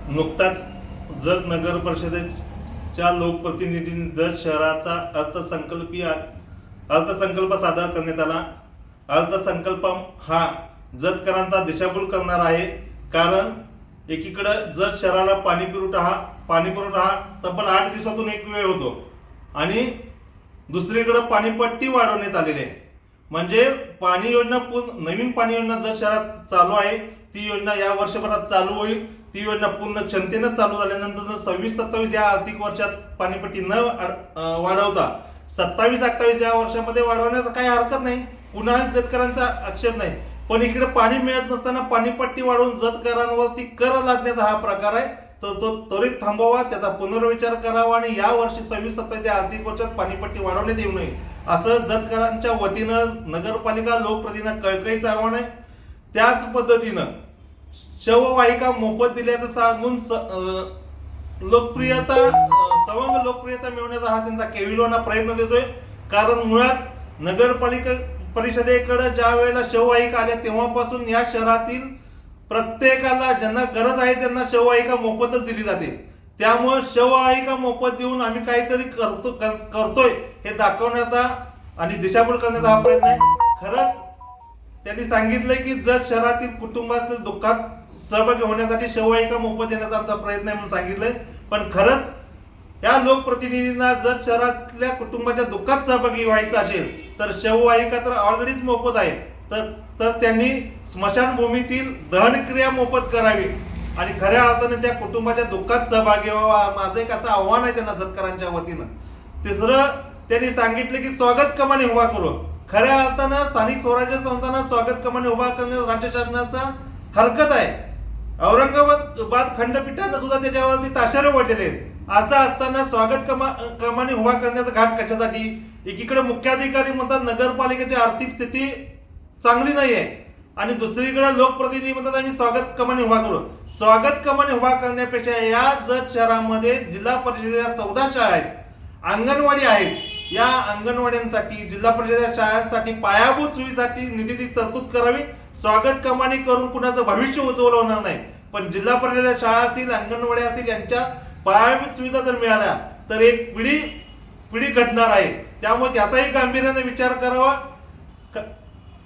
नुकताच जत नगर परिषदेच्या लोकप्रतिनिधींनी जत शहराचा अर्थसंकल्प सादर करण्यात आला। अर्थसंकल्प हा जतकरांचा दिशाभूल करणार आहे, कारण एकीकडे जत शहराला पाणीपुरवठा हा तब्बल 8 दिवसातून एक वेळ होतो आणि दुसरीकडे पाणीपट्टी वाढवण्यात आलेली आहे। म्हणजे पाणी योजना नवीन पाणी योजना जत शहरात चालू आहे, ती योजना या वर्षभरात चालू होईल। ती योजना पूर्ण क्षमतेने चालू झाल्यानंतर 26-27 या आर्थिक वर्षात पाणीपट्टी न वाढवता 27-28 या वर्षामध्ये वाढवण्याचा काही हरकत नाही, पुन्हा जतकरांचा आक्षेप नाही। पण इकडे पाणी मिळत नसताना पाणीपट्टी वाढवून जतकरांवरती कर लादण्याचा हा प्रकार आहे, तर तो त्वरित थांबवा, त्याचा पुनर्विचार करावा आणि या वर्षी 26-27 या आर्थिक वर्षात पाणीपट्टी वाढवण्यात येऊ नये, असं जतकरांच्या वतीनं नगरपालिका लोकप्रतिनिधींना कळकळीचं आव्हान आहे। त्याच पद्धतीनं शववाहिका मोफत दिल्याचं सांगून सवंग लोकप्रियता मिळवण्याचा हा त्यांचा केविलवाना प्रयत्न देतोय। कारण मुळात नगरपालिका परिषदेकडे ज्या वेळेला शववाहिका आल्या तेव्हापासून या शहरातील प्रत्येकाला ज्यांना गरज आहे त्यांना शववाहिका मोफतच दिली जाते। त्यामुळे शववाहिका मोफत देऊन आम्ही काहीतरी करतोय हे दाखवण्याचा आणि दिशाभूल करण्याचा हा प्रयत्न आहे। खरंच त्यांनी सांगितलंय की जत शहरातील कुटुंबातील दुःखात सहभागी होण्यासाठी शववाहिका मोफत देण्याचा आमचा प्रयत्न आहे म्हणून सांगितलंय। पण खरंच या लोकप्रतिनिधींना जत शहरातल्या कुटुंबाच्या दुःखात सहभागी व्हायचं असेल तर शववाहिका तर ऑलरेडीच मोफत आहे, तर त्यांनी स्मशानभूमीतील दहनक्रिया मोफत करावी आणि खऱ्या अर्थाने त्या कुटुंबाच्या दुःखात सहभागी व्हावा, माझं एक असं आव्हान आहे त्यांना जतकरांच्या वतीनं। तिसरं त्यांनी सांगितलं की स्वागत कमानी उभा करू। खऱ्या अर्थानं स्थानिक स्वराज्य संस्थांना स्वागत कमानी उभा करण्यास राज्य शासनाचा हरकत आहे। औरंगाबाद खंडपीठानं सुद्धा त्याच्यावरती ताशेरे ओढलेले आहेत। असं असताना स्वागत कमानी उभा करण्याचा घाट कशासाठी? एकीकडे मुख्याधिकारी म्हणतात नगरपालिकेची आर्थिक स्थिती चांगली नाही आहे आणि दुसरीकडे लोकप्रतिनिधी म्हणतात आम्ही स्वागत कमानी उभा करू। स्वागत कमानी उभा करण्यापेक्षा या जत शहरामध्ये जिल्हा परिषदेच्या 14 शाळा आहेत, अंगणवाडी आहेत, या अंगणवाड्यांसाठी जिल्हा परिषदेच्या शाळांसाठी पायाभूत सुविधेसाठी निधीची तरतूद करावी। स्वागत कमानी करून कुणाचं भविष्य उज्ज्वल होणार नाही, पण जिल्हा परिषदेच्या शाळा असतील, अंगणवाडी असतील, यांच्या पायाभूत सुविधा जर मिळाल्या तर एक पिढी घडणार आहे। त्यामुळे त्याचाही गांभीर्याने विचार करावा।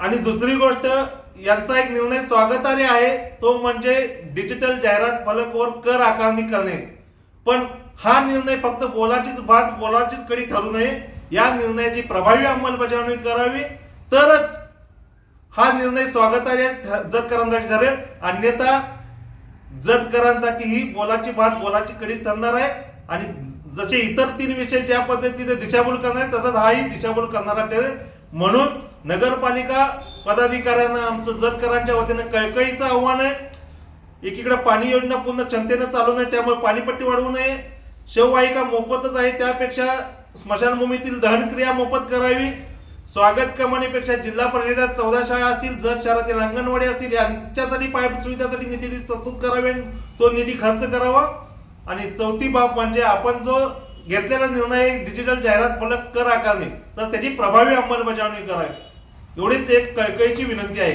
आणि दुसरी गोष्ट, यांचा एक निर्णय स्वागतार्ह आहे, तो म्हणजे डिजिटल जाहिरात फलकवर कर आकारणी करणे। पण हा निर्णय फक्त बोलाचीच कडी ठरू नये, या निर्णयाची प्रभावी अंमलबजावणी करावी, तरच हा निर्णय स्वागतार्ह जतकरांसाठी ठरेल। अन्यथा जतकरांसाठी ही बोलाची कडी ठरणार आहे आणि जसे इतर 3 विषय ज्या पद्धतीने दिशाभूल करणार तसंच हाही दिशाभूल करणारा ठरेल। म्हणून नगरपालिका पदाधिकाऱ्यांना आमचं जतकरांच्या वतीनं कळकळीचं आव्हान आहे। एकीकडे पाणी योजना पूर्ण क्षमतेनं चालू नये, त्यामुळे पाणीपट्टी वाढवू नये। शववाहिका मोफतच आहे, त्यापेक्षा स्मशानभूमीतील दहनक्रिया मोफत करावी। स्वागत कमानीपेक्षा जिल्हा परिषदेत 14 शाळा असतील, जत शहरातील अंगणवाडी असतील, यांच्यासाठी पायाभूत सुविधासाठी निधीची तरतूद करावी, तो निधी खर्च करावा। आणि चौथी बाब म्हणजे आपण जो घेतलेला निर्णय डिजिटल जाहिरात फलक कर आकारणे, तर त्याची प्रभावी अंमलबजावणी करावी, एवढीच एक कळकळीची विनंती आहे।